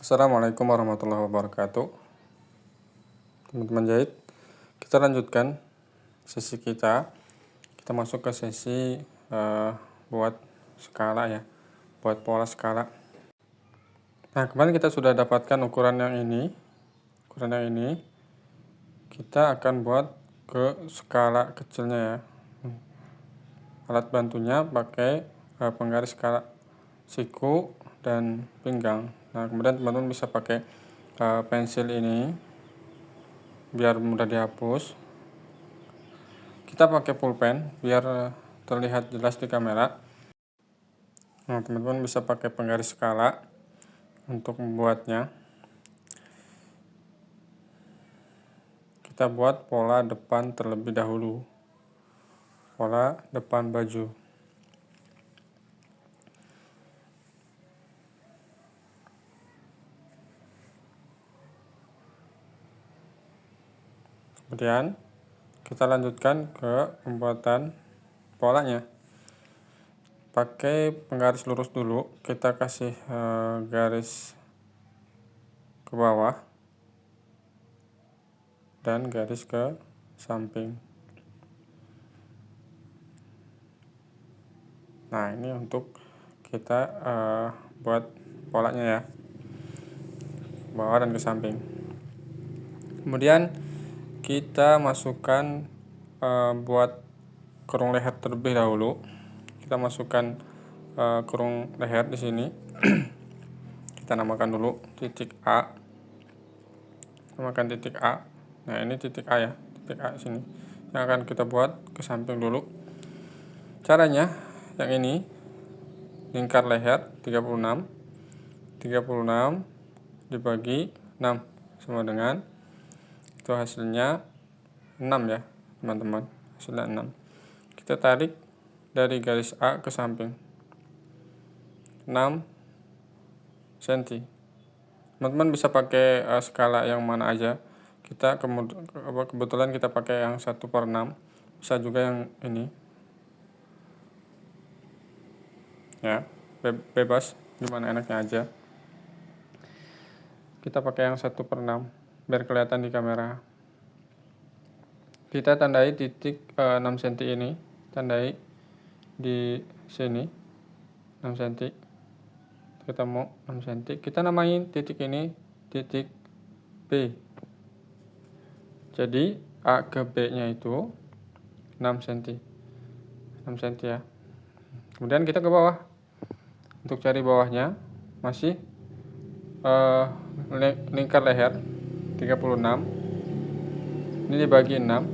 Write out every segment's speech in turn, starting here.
Assalamualaikum warahmatullahi wabarakatuh. Teman-teman jahit, kita lanjutkan sesi kita. Kita masuk ke sesi buat skala ya, buat pola skala. Nah, kemarin kita sudah dapatkan ukuran yang ini. Kita akan buat ke skala kecilnya ya. Alat bantunya pakai penggaris skala siku dan pinggang. Nah, kemudian teman-teman bisa pakai pensil ini biar mudah dihapus. Kita pakai pulpen biar terlihat jelas di kamera. Nah, teman-teman bisa pakai penggaris skala untuk membuatnya. Kita buat pola depan terlebih dahulu, pola depan baju. Kemudian kita lanjutkan ke pembuatan polanya. Pakai penggaris lurus dulu, kita kasih garis ke bawah dan garis ke samping. Nah, ini untuk kita buat polanya ya, bawah dan ke samping. Kemudian kita masukkan buat kurung leher terlebih dahulu. Kita masukkan kurung leher di sini. Kita namakan dulu titik A. Namakan titik A. Nah, ini titik A ya, titik A sini. Yang akan kita buat ke samping dulu. Caranya yang ini, lingkar leher 36 dibagi 6 sama dengan, itu hasilnya 6 ya teman-teman, hasilnya 6. Kita tarik dari garis A ke samping 6 cm. Teman-teman bisa pakai skala yang mana aja. Kita kebetulan kita pakai yang 1/6, bisa juga yang ini ya, bebas gimana enaknya aja. Kita pakai yang 1/6 biar kelihatan di kamera. Kita tandai titik 6 cm ini, tandai di sini 6 cm, ketemu 6 cm. Kita namain titik ini titik B. Jadi A ke B nya itu 6 cm, 6 cm ya. Kemudian kita ke bawah. Untuk cari bawahnya masih lingkar leher 36, ini dibagi 6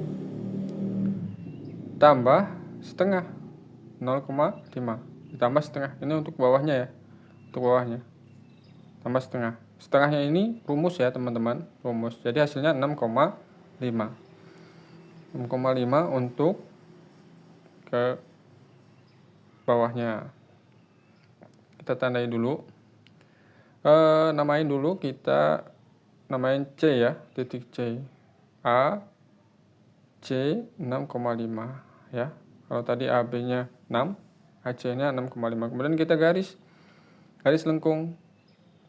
tambah setengah 0,5 ditambah setengah. Ini untuk bawahnya ya, untuk bawahnya tambah setengah. Setengahnya ini rumus ya teman-teman, rumus. Jadi hasilnya 6,5 untuk ke bawahnya. Kita tandai dulu, namain dulu, kita namain C ya, titik C. A C 6,5 ya. Kalau tadi AB nya 6, AC nya 6,5. Kemudian kita garis lengkung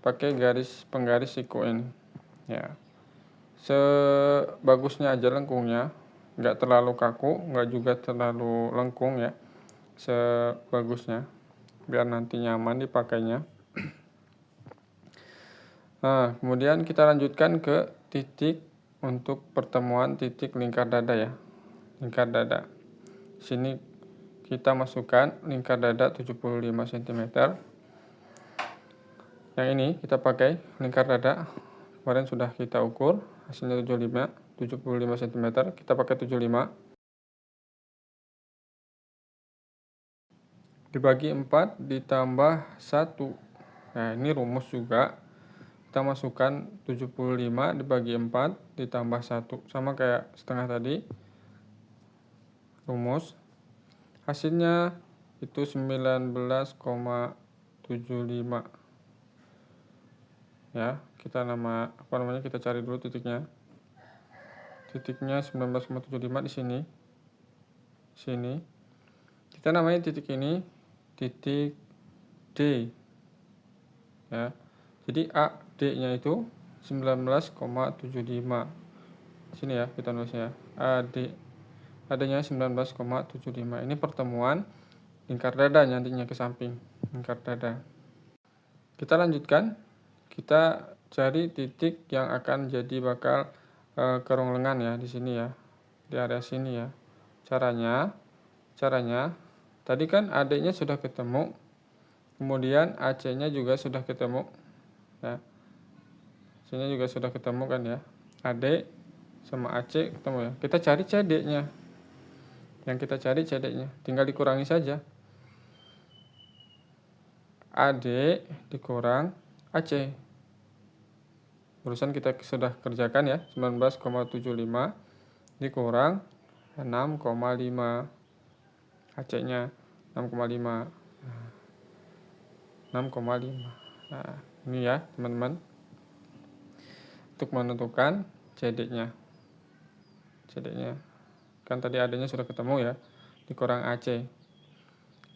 pakai garis penggaris siku ini ya. Sebagusnya aja lengkungnya, nggak terlalu kaku, nggak juga terlalu lengkung ya, sebagusnya biar nanti nyaman dipakainya. Nah, kemudian kita lanjutkan ke titik untuk pertemuan titik lingkar dada ya, lingkar dada. Sini kita masukkan lingkar dada 75 cm. Yang ini kita pakai lingkar dada, kemarin sudah kita ukur, hasilnya 75 cm. Kita pakai 75 dibagi 4 ditambah 1. Nah, ini rumus juga. Kita masukkan 75 dibagi 4 ditambah 1, sama kayak setengah tadi, rumus. Hasilnya itu 19,75 ya. Kita kita cari dulu titiknya. Titiknya 19,75 di sini. Kita namanya titik ini titik D ya. Jadi AD-nya itu 19,75. Sini ya kita nulisnya. AD-nya 19,75. Ini pertemuan lingkar dada nantinya ke samping lingkar dada. Kita lanjutkan. Kita cari titik yang akan jadi bakal kerong lengan ya di sini ya. Di area sini ya. Caranya tadi kan AD-nya sudah ketemu. Kemudian AC-nya juga sudah ketemu. Ya. AC-nya juga sudah ketemu kan ya. AD sama AC ketemu ya. Kita cari CD-nya. Yang kita cari CD-nya. Tinggal dikurangi saja. AD dikurang AC. Barusan kita sudah kerjakan ya. 19,75 dikurang 6,5. AC-nya 6,5. 6,5. Nah, ini ya, teman-teman. Untuk menentukan CD-nya. CD-nya. Kan tadi AD-nya sudah ketemu ya. Dikurang AC.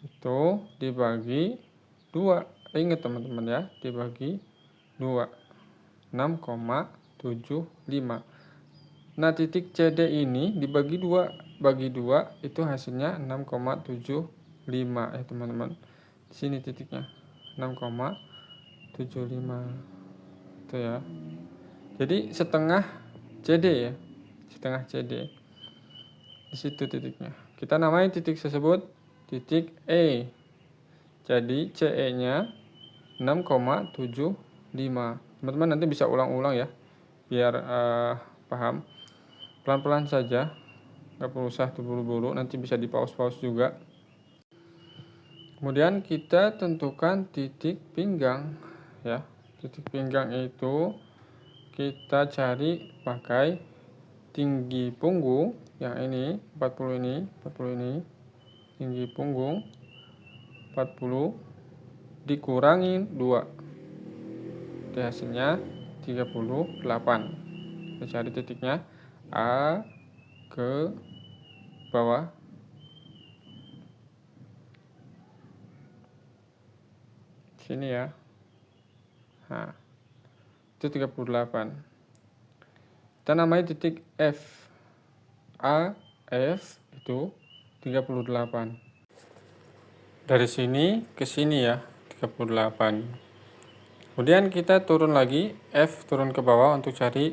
Itu dibagi 2. Ingat teman-teman ya, dibagi 2. 6,75. Nah, titik CD ini dibagi 2. Bagi 2 itu hasilnya 6,75 ya, teman-teman. Di sini titiknya. 6,75. Itu ya. Jadi setengah CD ya. Setengah CD. Di situ titiknya. Kita namai titik tersebut titik E. Jadi CE-nya 6,75. Teman-teman nanti bisa ulang-ulang ya. Biar paham. Pelan-pelan saja. Nggak perlu usah terburu-buru. Nanti bisa di pause-pause juga. Kemudian kita tentukan titik pinggang ya. Titik pinggang itu kita cari pakai tinggi punggung yang ini 40 ini, 40 ini. Tinggi punggung 40 dikurangi 2. Itu hasilnya 38. Kita cari titiknya A ke bawah. Sini ya. Nah, itu 38. Kita namai titik F. A, F itu 38. Dari sini ke sini ya, 38. Kemudian kita turun lagi, F turun ke bawah untuk cari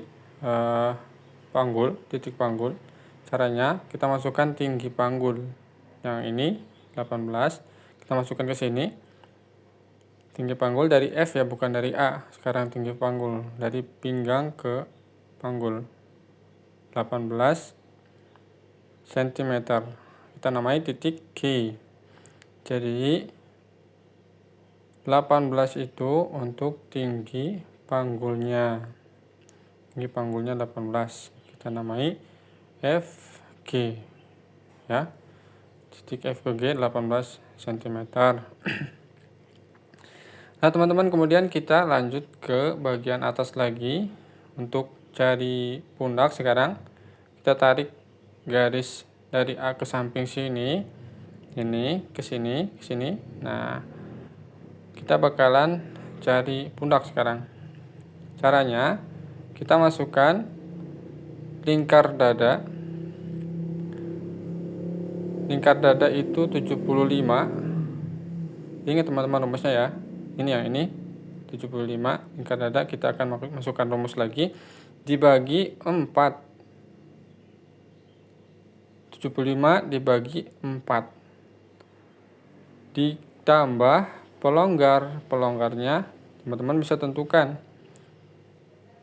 panggul, titik panggul. Caranya kita masukkan tinggi panggul. Yang ini 18. Kita masukkan ke sini. Tinggi panggul dari F ya, bukan dari A. Sekarang tinggi panggul dari pinggang ke panggul 18 cm. Kita namai titik G. Jadi 18 itu untuk tinggi panggulnya. Tinggi panggulnya 18. Kita namai FG. Ya. Titik F ke G 18 cm. Nah, teman-teman, kemudian kita lanjut ke bagian atas lagi. Untuk cari pundak sekarang kita tarik garis dari A ke samping sini, ini ke sini, ke sini. Nah, kita bakalan cari pundak sekarang. Caranya kita masukkan lingkar dada. Lingkar dada itu 75. Ingat teman-teman rumusnya ya. Ini yang ini 75. Lingkar dada kita akan masukkan rumus lagi. Dibagi 4. 75 dibagi 4. Ditambah pelonggar. Pelonggarnya teman-teman bisa tentukan.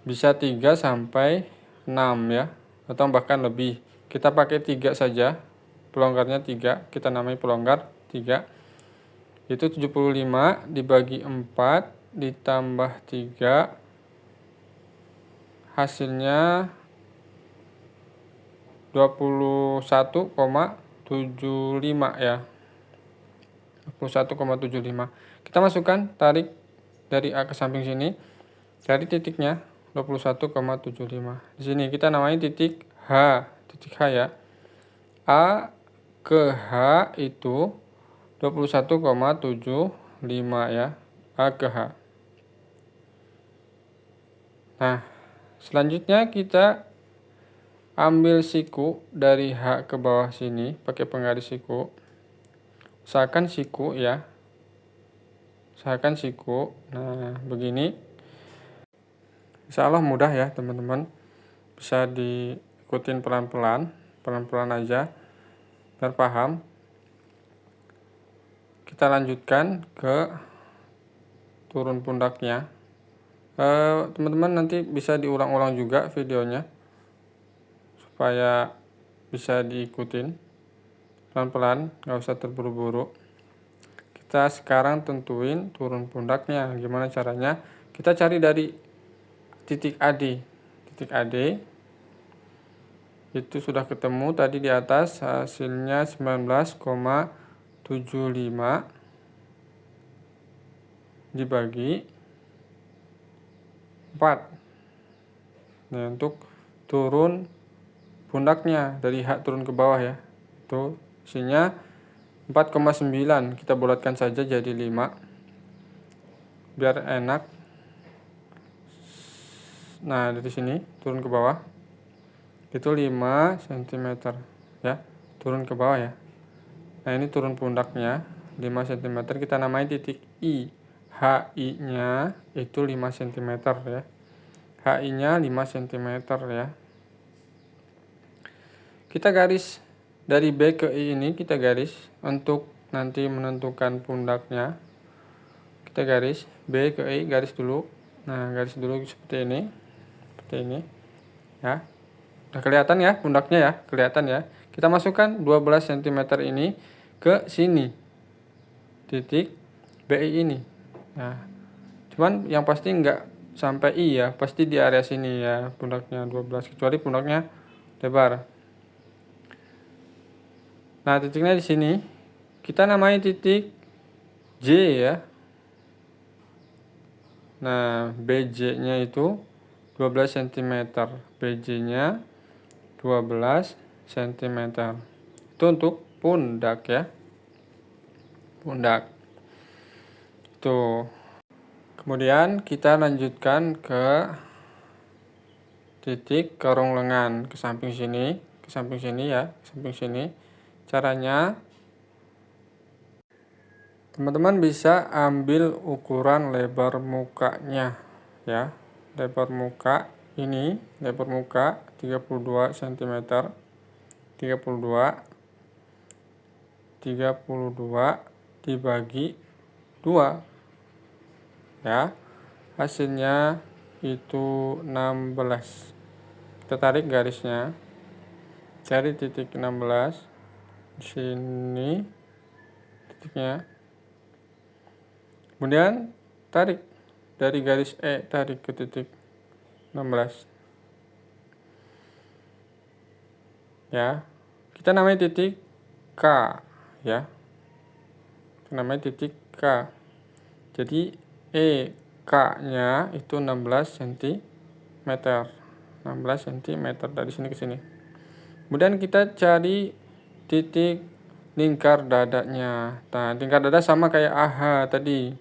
Bisa 3 sampai 6 ya. Atau bahkan lebih. Kita pakai 3 saja. Pelonggarnya 3. Kita namai pelonggar 3. Itu 75 dibagi 4 ditambah 3. Hasilnya 21,75 ya. 21,75. Kita masukkan, tarik dari A ke samping sini. Cari titiknya 21,75. Di sini kita namai titik H. Titik H ya. A ke H itu 21,75 ya. A ke H. Nah, selanjutnya kita ambil siku dari H ke bawah sini pakai penggaris siku. Usahakan siku ya. Usahakan siku. Nah, begini. Insya Allah mudah ya teman-teman. Bisa diikutin pelan-pelan. Pelan-pelan aja. Biar paham. Kita lanjutkan ke turun pundaknya. Teman-teman nanti bisa diulang-ulang juga videonya. Supaya bisa diikutin pelan-pelan, nggak usah terburu-buru. Kita sekarang tentuin turun pundaknya. Gimana caranya? Kita cari dari titik AD. Titik AD itu sudah ketemu tadi di atas, hasilnya 19,75 dibagi 4. Nah, untuk turun pundaknya dari H turun ke bawah ya. Itu isinya 4,9. Kita bulatkan saja jadi 5. Biar enak. Nah, dari sini turun ke bawah. Itu 5 cm ya. Turun ke bawah ya. Nah, ini turun pundaknya 5 cm, kita namai titik I. HI-nya itu 5 cm ya. HI-nya 5 cm ya. Kita garis dari B ke I ini, kita garis untuk nanti menentukan pundaknya. Kita garis B ke I, garis dulu. Nah, garis dulu seperti ini. Seperti ini. Ya. Udah kelihatan ya pundaknya ya, kelihatan ya. Kita masukkan 12 cm ini ke sini. Titik BI ini. Nah, cuman yang pasti enggak sampai I ya, pasti di area sini ya pundaknya 12, kecuali pundaknya lebar. Nah, titiknya di sini. Kita namai titik J ya. Nah, BJ-nya itu 12 cm. BJ-nya 12 cm. Itu untuk pundak ya. Pundak. Tuh. Kemudian kita lanjutkan ke titik kerong lengan, ke samping sini ya, ke samping sini. Caranya teman-teman bisa ambil ukuran lebar mukanya ya. Lebar muka ini, lebar muka 32 cm. 32 dibagi 2 ya. Hasilnya itu 16. Kita tarik garisnya. Cari titik 16 di sini titiknya. Kemudian tarik dari garis E, tarik ke titik 16. Ya. Kita namai titik K ya. Kita namai titik K. Jadi K-nya itu 16 cm. 16 cm dari sini ke sini. Kemudian kita cari titik lingkar dadanya. Nah, lingkar dada sama kayak AH tadi.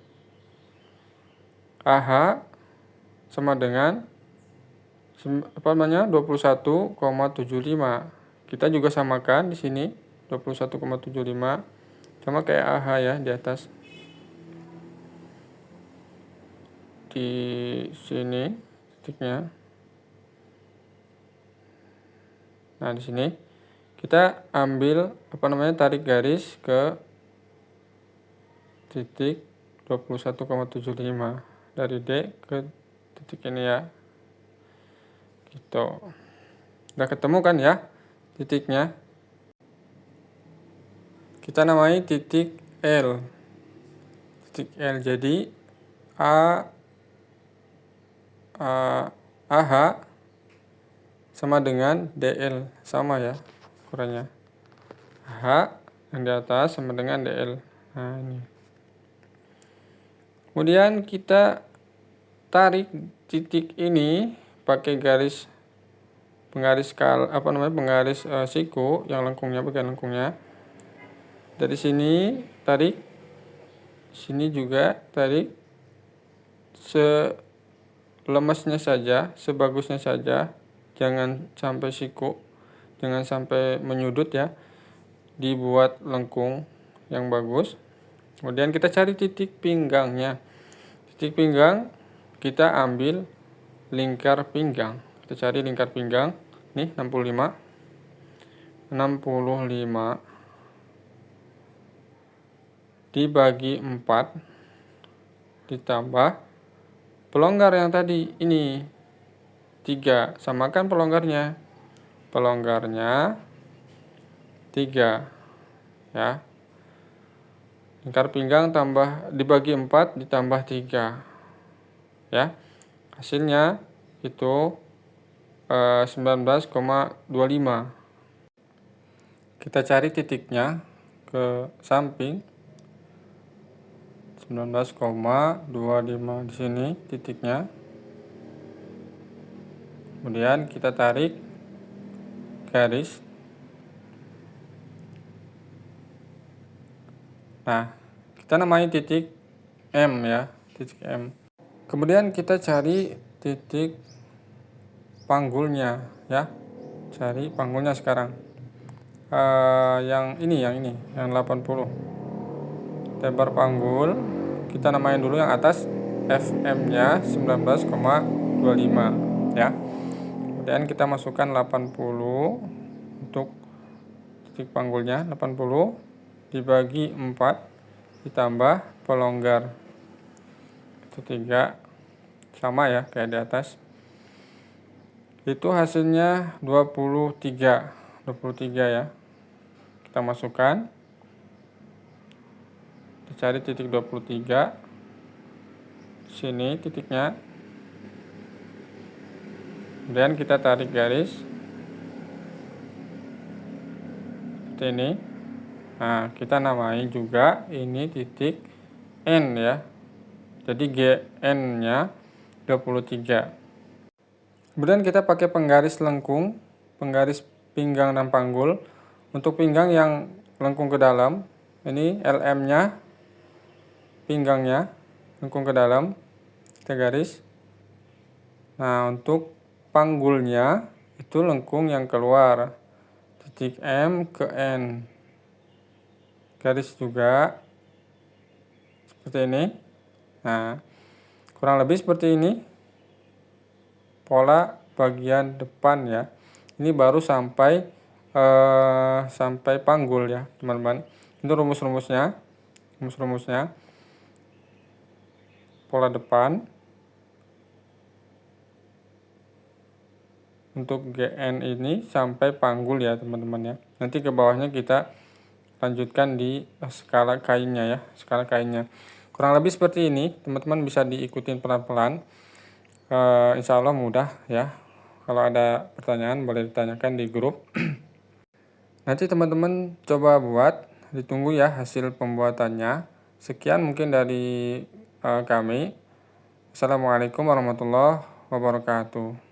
AH sama dengan 21,75. Kita juga samakan di sini 21,75 sama kayak AH ya di atas. Di sini titiknya. Nah, di sini kita ambil tarik garis ke titik 21,75 dari D ke titik ini ya. Gitu. Udah ketemu kan ya titiknya? Kita namai titik L. Titik L. Jadi AH sama dengan DL, sama ya ukurannya. H yang di atas sama dengan DL. Nah, ini. Kemudian kita tarik titik ini pakai garis penggaris penggaris siku yang lengkungnya, bagian lengkungnya. Dari sini tarik, sini juga tarik selemesnya saja, sebagusnya saja, jangan sampai siku, jangan sampai menyudut ya, dibuat lengkung yang bagus. Kemudian kita cari titik pinggangnya. Titik pinggang kita ambil lingkar pinggang. Kita cari lingkar pinggang. Nih 65 dibagi 4 ditambah pelonggar yang tadi ini 3, samakan pelonggarnya. Pelonggarnya 3 ya. Lingkar pinggang tambah dibagi 4 ditambah 3 ya. Hasilnya itu 19,25. Kita cari titiknya ke samping. 19,25 di sini titiknya. Kemudian kita tarik garis. Nah, kita namai titik M ya, titik M. Kemudian kita cari titik panggulnya ya. Cari panggulnya sekarang. Yang ini, yang 80. Lebar panggul kita namain dulu yang atas FM-nya 19,25 ya. Kemudian kita masukkan 80 untuk titik panggulnya, 80 dibagi 4 ditambah pelonggar. Itu 3 sama ya kayak di atas. Itu hasilnya 23 ya. Kita masukkan. Cari titik 23 sini titiknya, kemudian kita tarik garis seperti ini. Nah, kita namai juga ini titik N ya, jadi GN nya 23. Kemudian kita pakai penggaris lengkung, penggaris pinggang dan panggul. Untuk pinggang yang lengkung ke dalam, ini LM nya pinggangnya lengkung ke dalam, kita garis. Nah, untuk panggulnya itu lengkung yang keluar, titik M ke N, garis juga seperti ini. Nah, kurang lebih seperti ini pola bagian depan ya. Ini baru sampai panggul ya teman-teman. Itu rumus-rumusnya pola depan untuk GN ini sampai panggul ya teman-teman ya. Nanti ke bawahnya kita lanjutkan di skala kainnya ya, skala kainnya. Kurang lebih seperti ini, teman-teman bisa diikutin pelan-pelan. Insya Allah mudah ya. Kalau ada pertanyaan boleh ditanyakan di grup. Nanti teman-teman coba buat, ditunggu ya hasil pembuatannya. Sekian mungkin dari kami. Assalamualaikum warahmatullahi wabarakatuh.